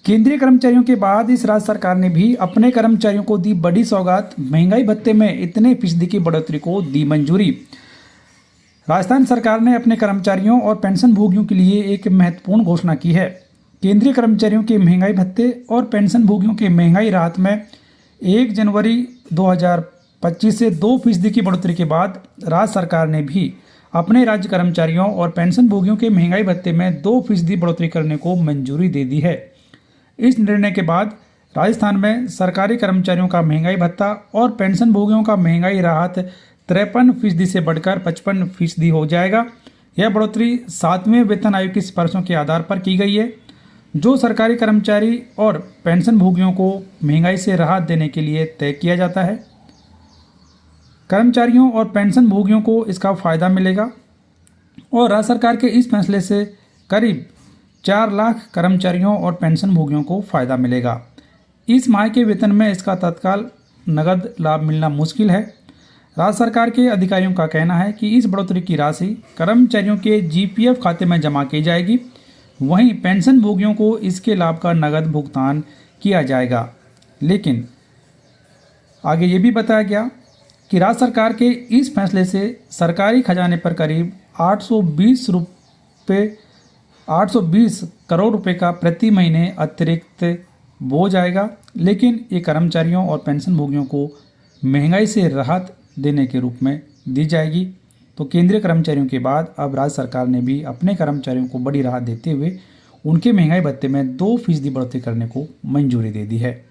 केंद्रीय कर्मचारियों के बाद इस राज्य सरकार ने भी अपने कर्मचारियों को दी बड़ी सौगात। महंगाई भत्ते में इतने फीसदी की बढ़ोतरी को दी मंजूरी। राजस्थान सरकार ने अपने कर्मचारियों और पेंशन भोगियों के लिए एक महत्वपूर्ण घोषणा की है। केंद्रीय कर्मचारियों के महंगाई भत्ते और पेंशन भोगियों के महंगाई राहत में 1 जनवरी 2025 से 2% की बढ़ोतरी के बाद राज्य सरकार ने भी अपने राज्य कर्मचारियों और पेंशन भोगियों के महंगाई भत्ते में 2% बढ़ोतरी करने को मंजूरी दे दी है। इस निर्णय के बाद राजस्थान में सरकारी कर्मचारियों का महंगाई भत्ता और पेंशन भोगियों का महंगाई राहत 53% से बढ़कर 55% हो जाएगा। यह बढ़ोतरी 7वें वेतन आयोग की सिफारिशों के आधार पर की गई है, जो सरकारी कर्मचारी और पेंशन भोगियों को महंगाई से राहत देने के लिए तय किया जाता है। कर्मचारियों और पेंशन भोगियों को इसका फायदा मिलेगा और राज्य सरकार के इस फैसले से करीब 4 लाख कर्मचारियों और पेंशन भोगियों को फायदा मिलेगा। इस माह के वेतन में इसका तत्काल नगद लाभ मिलना मुश्किल है। राज्य सरकार के अधिकारियों का कहना है कि इस बढ़ोतरी की राशि कर्मचारियों के जीपीएफ खाते में जमा की जाएगी, वहीं पेंशन भोगियों को इसके लाभ का नगद भुगतान किया जाएगा। लेकिन आगे ये भी बताया गया कि राज्य सरकार के इस फैसले से सरकारी खजाने पर करीब 820 करोड़ रुपए का प्रति महीने अतिरिक्त बोझ आएगा। लेकिन ये कर्मचारियों और पेंशन भोगियों को महंगाई से राहत देने के रूप में दी जाएगी। तो केंद्रीय कर्मचारियों के बाद अब राज्य सरकार ने भी अपने कर्मचारियों को बड़ी राहत देते हुए उनके महंगाई भत्ते में 2% बढ़ोतरी करने को मंजूरी दे दी है।